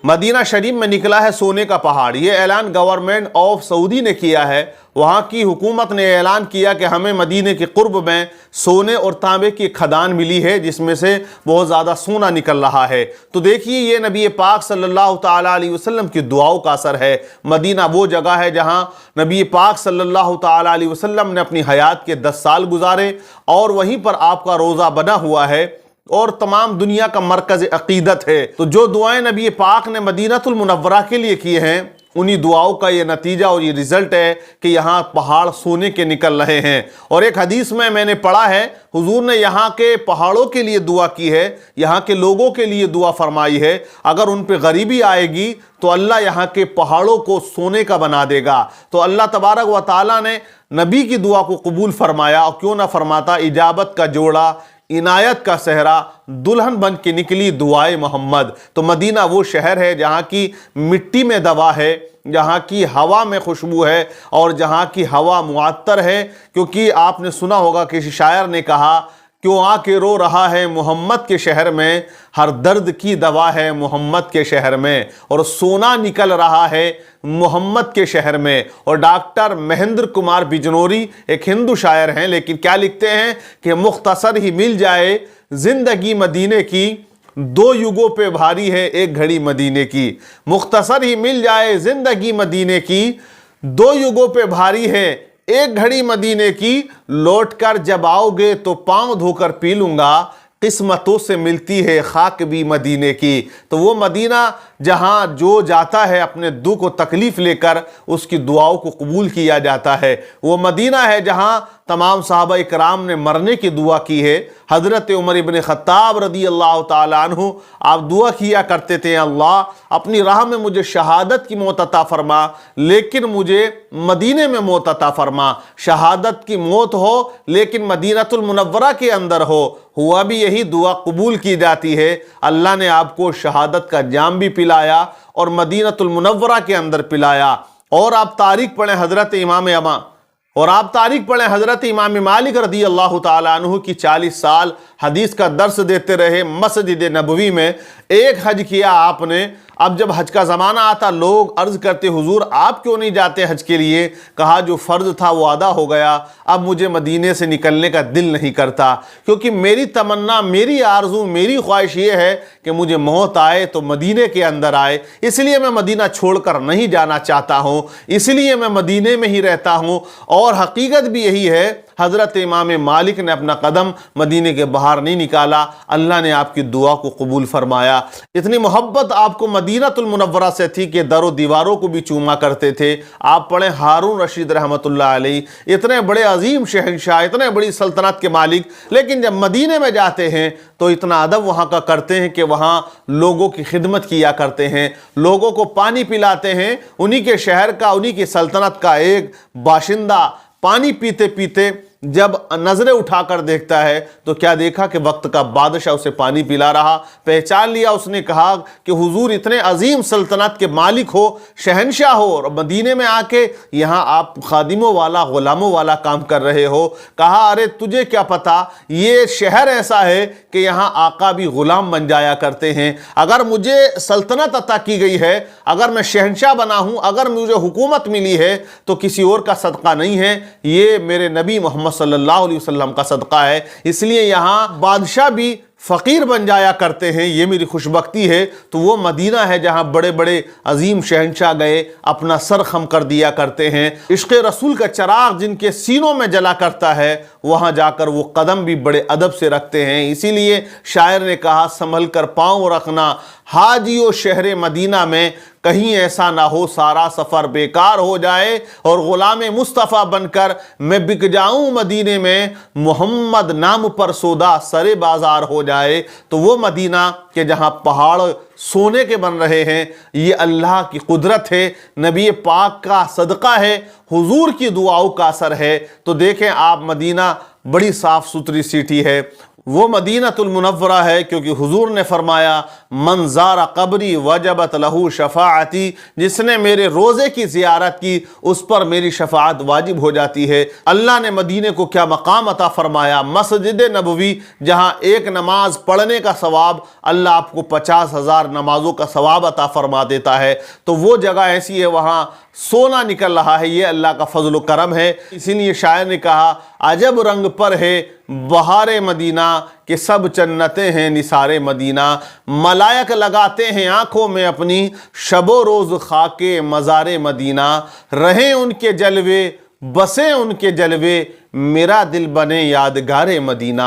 مدینہ شریف میں نکلا ہے سونے کا پہاڑ۔ یہ اعلان گورنمنٹ آف سعودی نے کیا ہے۔ وہاں کی حکومت نے اعلان کیا کہ ہمیں مدینہ کے قرب میں سونے اور تانبے کی کھدان ملی ہے جس میں سے بہت زیادہ سونا نکل رہا ہے۔ تو دیکھیے یہ نبی پاک صلی اللہ تعالیٰ علیہ وسلم کی دعاؤں کا اثر ہے۔ مدینہ وہ جگہ ہے جہاں نبی پاک صلی اللہ تعالیٰ علیہ وسلم نے اپنی حیات کے 10 سال گزارے اور وہیں پر آپ کا روزہ بنا ہوا ہے اور تمام دنیا کا مرکز عقیدت ہے۔ تو جو دعائیں نبی پاک نے مدینہ المنورہ کے لیے کی ہیں انہی دعاؤں کا یہ نتیجہ اور یہ رزلٹ ہے کہ یہاں پہاڑ سونے کے نکل رہے ہیں۔ اور ایک حدیث میں نے پڑھا ہے حضور نے یہاں کے پہاڑوں کے لیے دعا کی ہے، یہاں کے لوگوں کے لیے دعا فرمائی ہے، اگر ان پہ غریبی آئے گی تو اللہ یہاں کے پہاڑوں کو سونے کا بنا دے گا۔ تو اللہ تبارک و تعالیٰ نے نبی کی دعا کو قبول فرمایا، اور کیوں نہ فرماتا، اجابت کا جوڑا، عنایت کا صحرا، دلہن بن کے نکلی دعائے محمد۔ تو مدینہ وہ شہر ہے جہاں کی مٹی میں دوا ہے، جہاں کی ہوا میں خوشبو ہے اور جہاں کی ہوا معطر ہے، کیونکہ آپ نے سنا ہوگا کہ شاعر نے کہا کیوں آ کے رو رہا ہے محمد کے شہر میں، ہر درد کی دوا ہے محمد کے شہر میں، اور سونا نکل رہا ہے محمد کے شہر میں۔ اور ڈاکٹر مہندر کمار بجنوری ایک ہندو شاعر ہیں، لیکن کیا لکھتے ہیں کہ مختصر ہی مل جائے زندگی مدینے کی، 2 یگوں پہ بھاری ہے ایک گھڑی مدینے کی۔ مختصر ہی مل جائے زندگی مدینے کی، 2 یگوں پہ بھاری ہے ایک گھڑی مدینے کی، لوٹ کر جب آؤ گے تو پاؤں دھو کر پی لوں گا، قسمتوں سے ملتی ہے خاک بھی مدینے کی۔ تو وہ مدینہ جہاں جو جاتا ہے اپنے دکھ و تکلیف لے کر اس کی دعاؤں کو قبول کیا جاتا ہے۔ وہ مدینہ ہے جہاں تمام صحابہ اکرام نے مرنے کی دعا کی ہے۔ حضرت عمر ابن خطاب رضی اللہ تعالیٰ عنہ آپ دعا کیا کرتے تھے، اللہ اپنی راہ میں مجھے شہادت کی موت عطا فرما، لیکن مجھے مدینے میں موت عطا فرما۔ شہادت کی موت ہو لیکن مدینہ المنورہ کے اندر ہو، ہوا بھی یہی، دعا قبول کی جاتی ہے۔ اللہ نے آپ کو شہادت کا جام بھی پلایا اور مدینہ المنورہ کے اندر پلایا۔ اور آپ تاریخ پڑھیں حضرت امام مالک رضی اللہ تعالیٰ عنہ کی 40 سال حدیث کا درس دیتے رہے مسجد نبوی میں۔ ایک حج کیا آپ نے، اب جب حج کا زمانہ آتا لوگ عرض کرتے حضور آپ کیوں نہیں جاتے حج کے لیے؟ کہا جو فرض تھا وہ ادا ہو گیا، اب مجھے مدینے سے نکلنے کا دل نہیں کرتا، کیونکہ میری تمنا، میری آرزو، میری خواہش یہ ہے کہ مجھے موت آئے تو مدینے کے اندر آئے، اس لیے میں مدینہ چھوڑ کر نہیں جانا چاہتا ہوں، اس لیے میں مدینے میں ہی رہتا ہوں۔ اور حقیقت بھی یہی ہے، حضرت امام مالک نے اپنا قدم مدینے کے باہر نہیں نکالا، اللہ نے آپ کی دعا کو قبول فرمایا۔ اتنی محبت آپ کو مدینہ المنورہ سے تھی کہ در و دیواروں کو بھی چوما کرتے تھے۔ آپ پڑھیں ہارون رشید رحمۃ اللہ علیہ، اتنے بڑے عظیم شہنشاہ، اتنے بڑی سلطنت کے مالک، لیکن جب مدینے میں جاتے ہیں تو اتنا ادب وہاں کا کرتے ہیں کہ وہاں لوگوں کی خدمت کیا کرتے ہیں، لوگوں کو پانی پلاتے ہیں۔ انہی کے شہر کا، انہی کی سلطنت کا ایک باشندہ پانی پیتے پیتے جب نظریں اٹھا کر دیکھتا ہے تو کیا دیکھا کہ وقت کا بادشاہ اسے پانی پلا رہا، پہچان لیا۔ اس نے کہا کہ حضور اتنے عظیم سلطنت کے مالک ہو، شہنشاہ ہو، اور مدینے میں آ کے یہاں آپ خادموں والا، غلاموں والا کام کر رہے ہو۔ کہا ارے تجھے کیا پتا، یہ شہر ایسا ہے کہ یہاں آقا بھی غلام بن جایا کرتے ہیں۔ اگر مجھے سلطنت عطا کی گئی ہے، اگر میں شہنشاہ بنا ہوں، اگر مجھے حکومت ملی ہے تو کسی اور کا صدقہ نہیں ہے، یہ میرے نبی محمد صلی اللہ علیہ وسلم کا صدقہ ہے، اس لیے یہاں بادشاہ بھی فقیر بن جایا کرتے ہیں، یہ میری خوش بختی ہے۔ تو وہ مدینہ ہے جہاں بڑے بڑے عظیم شہنشاہ گئے اپنا سر خم کر دیا کرتے ہیں۔ عشق رسول کا چراغ جن کے سینوں میں جلا کرتا ہے، وہاں جا کر وہ قدم بھی بڑے ادب سے رکھتے ہیں۔ اسی لیے شاعر نے کہا سنبھل کر پاؤں رکھنا حاجیو شہر مدینہ میں، کہیں ایسا نہ ہو سارا سفر بیکار ہو جائے اور غلام مصطفیٰ بن کر میں بک جاؤں مدینے میں، محمد نام پر سودا سرے بازار ہو جائے۔ تو وہ مدینہ کہ جہاں پہاڑ سونے کے بن رہے ہیں، یہ اللہ کی قدرت ہے، نبی پاک کا صدقہ ہے، حضور کی دعاؤں کا اثر ہے۔ تو دیکھیں آپ مدینہ بڑی صاف ستھری سٹی ہے، وہ مدینۃ المنورہ ہے، کیونکہ حضور نے فرمایا من زار قبری وجبت لہو شفاعتی، جس نے میرے روزے کی زیارت کی اس پر میری شفاعت واجب ہو جاتی ہے۔ اللہ نے مدینے کو کیا مقام عطا فرمایا، مسجد نبوی، جہاں ایک نماز پڑھنے کا ثواب اللہ آپ کو 50,000 نمازوں کا ثواب عطا فرما دیتا ہے۔ تو وہ جگہ ایسی ہے وہاں سونا نکل رہا ہے، یہ اللہ کا فضل و کرم ہے۔ اسی لیے شاعر نے کہا عجب رنگ پر ہے بہار مدینہ کہ سب جنتیں ہیں نثار مدینہ، ملائک لگاتے ہیں آنکھوں میں اپنی شب و روز خاک مزار مدینہ، رہیں ان کے جلوے بسیں ان کے جلوے، میرا دل بنے یادگار مدینہ۔